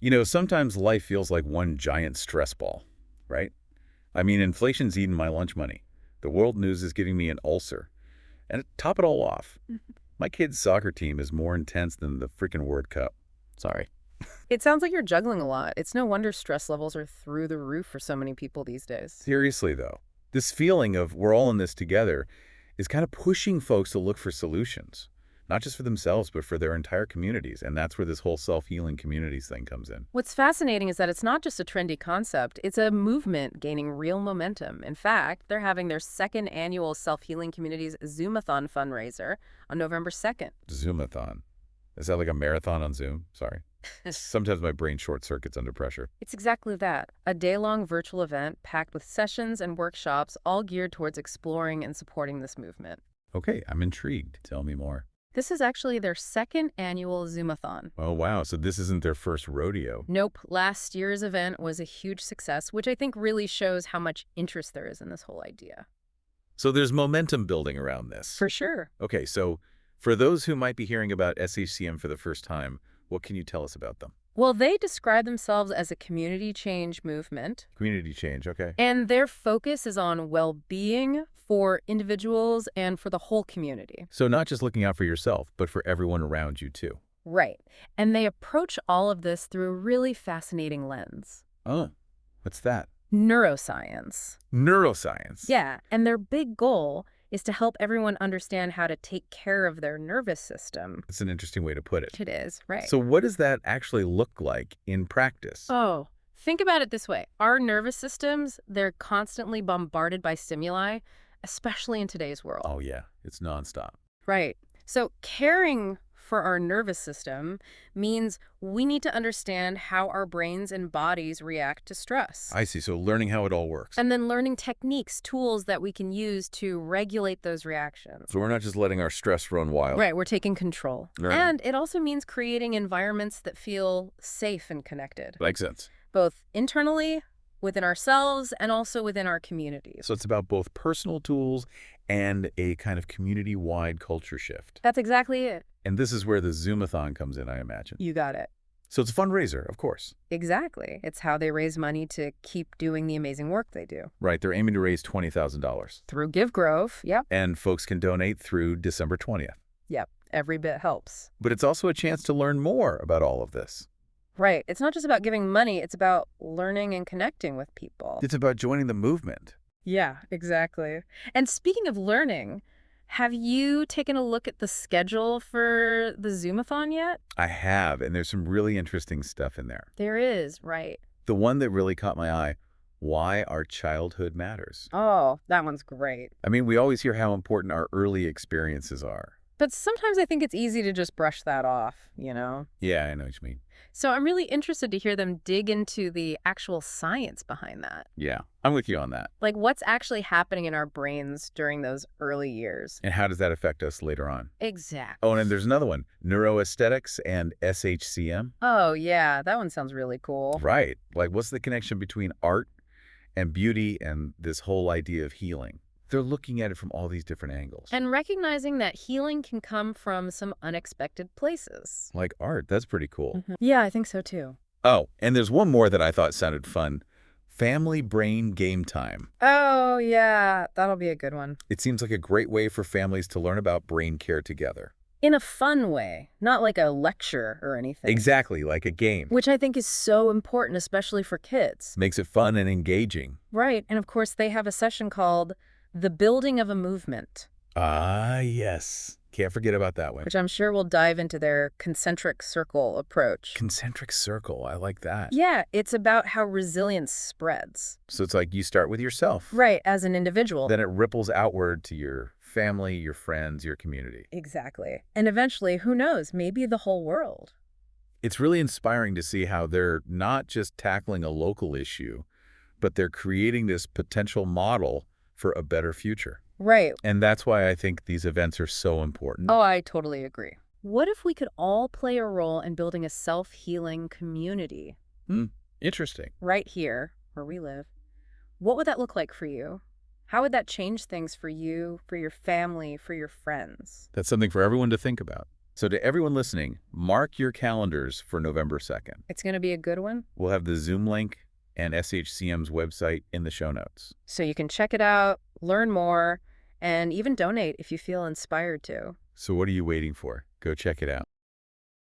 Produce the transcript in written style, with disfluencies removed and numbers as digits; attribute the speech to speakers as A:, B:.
A: You know, sometimes life feels like one giant stress ball, right? I mean, inflation's eating my lunch money. The world news is giving me an ulcer. And to top it all off, my kid's soccer team is more intense than the freaking World Cup. Sorry.
B: It sounds like you're juggling a lot. It's no wonder stress levels are through the roof for so many people these days.
A: Seriously, though, this feeling of we're all in this together is kind of pushing folks to look for solutions, not just for themselves, but for their entire communities. And that's where this whole self-healing communities thing comes in.
B: What's fascinating is that it's not just a trendy concept, it's a movement gaining real momentum. In fact, they're having their second annual Self-Healing Communities Zoom-a-thon fundraiser on November 2nd.
A: Zoom-a-thon. Is that like a marathon on Zoom? Sorry. Sometimes my brain short circuits under pressure.
B: It's exactly that, a day-long virtual event packed with sessions and workshops all geared towards exploring and supporting this movement.
A: Okay, I'm intrigued. Tell me more.
B: This is actually their second annual Zoom-a-thon.
A: Oh, wow. So this isn't their first rodeo.
B: Nope, last year's event was a huge success, which I think really shows how much interest there is in this whole idea.
A: So there's momentum building around this.
B: For sure.
A: Okay, so for those who might be hearing about SHCM for the first time, what can you tell us about them?
B: Well, they describe themselves as a community change movement,
A: Community change, okay.
B: and their focus is on well-being for individuals and for the whole community.
A: So not just looking out for yourself, but for everyone around you too.
B: Right. And they approach all of this through a really fascinating lens.
A: Oh, what's that?
B: Neuroscience.
A: Neuroscience.
B: Yeah, and their big goal is to help everyone understand how to take care of their nervous system.
A: That's an interesting way to put it.
B: It is, right.
A: So what does that actually look like in practice?
B: Oh, think about it this way. Our nervous systems, they're constantly bombarded by stimuli, especially in today's world.
A: Oh, yeah. It's nonstop.
B: Right. So caring for our nervous system means we need to understand how our brains and bodies react to stress.
A: I see. So learning how it all works.
B: And then learning techniques, tools that we can use to regulate those reactions.
A: So we're not just letting our stress run wild.
B: Right, we're taking control.
A: Right.
B: And it also means creating environments that feel safe and connected,
A: Makes sense.
B: both internally, within ourselves, and also within our communities.
A: So it's about both personal tools and a kind of community-wide culture shift.
B: That's exactly it.
A: And this is where the Zoom-a-thon comes in, I imagine.
B: You got it.
A: So it's a fundraiser, of course.
B: Exactly. It's how they raise money to keep doing the amazing work they do.
A: Right, they're aiming to raise $20,000.
B: Through Give Grove, yep.
A: And folks can donate through December 20th.
B: Yep, every bit helps.
A: But it's also a chance to learn more about all of this.
B: Right. It's not just about giving money, it's about learning and connecting with people.
A: It's about joining the movement.
B: Yeah, exactly. And speaking of learning, have you taken a look at the schedule for the Zoom-a-thon yet?
A: I have, and there's some really interesting stuff in there.
B: There is, right.
A: The one that really caught my eye, why our childhood matters.
B: Oh, that one's great.
A: I mean, we always hear how important our early experiences are.
B: But sometimes I think it's easy to just brush that off, you know?
A: Yeah, I know what you mean.
B: So I'm really interested to hear them dig into the actual science behind that.
A: Yeah, I'm with you on that.
B: Like what's actually happening in our brains during those early years.
A: And how does that affect us later on?
B: Exactly.
A: Oh, and there's another one, neuroaesthetics and SHCM.
B: Oh, yeah, that one sounds really cool.
A: Right. Like, what's the connection between art and beauty and this whole idea of healing? They're looking at it from all these different angles.
B: And recognizing that healing can come from some unexpected places.
A: Like art, that's pretty cool.
B: Yeah, I think so too.
A: Oh, and there's one more that I thought sounded fun. Family brain game time.
B: Oh, yeah, that'll be a good one.
A: It seems like a great way for families to learn about brain care together.
B: In a fun way, not like a lecture or anything.
A: Exactly, like a game.
B: Which I think is so important, especially for kids.
A: Makes it fun and engaging.
B: Right, and of course they have a session called The Building of a Movement.
A: Ah, yes. Can't forget about that one.
B: Which I'm sure will dive into their concentric circle approach.
A: Concentric circle, I like that.
B: Yeah, it's about how resilience spreads.
A: So it's like you start with yourself.
B: Right, as an individual.
A: Then it ripples outward to your family, your friends, your community.
B: Exactly. And eventually, who knows, maybe the whole world.
A: It's really inspiring to see how they're not just tackling a local issue, but they're creating this potential model for a better future.
B: Right.
A: And that's why I think these events are so important.
B: Oh, I totally agree. What if we could all play a role in building a self-healing community?
A: Interesting.
B: Right here, where we live. What would that look like for you? How would that change things for you, for your family, for your friends?
A: That's something for everyone to think about. So to everyone listening, mark your calendars for November 2nd.
B: It's going to be a good one.
A: We'll have the Zoom link and SHCM's website in the show notes.
B: So you can check it out, learn more, and even donate if you feel inspired to.
A: So what are you waiting for? Go check it out.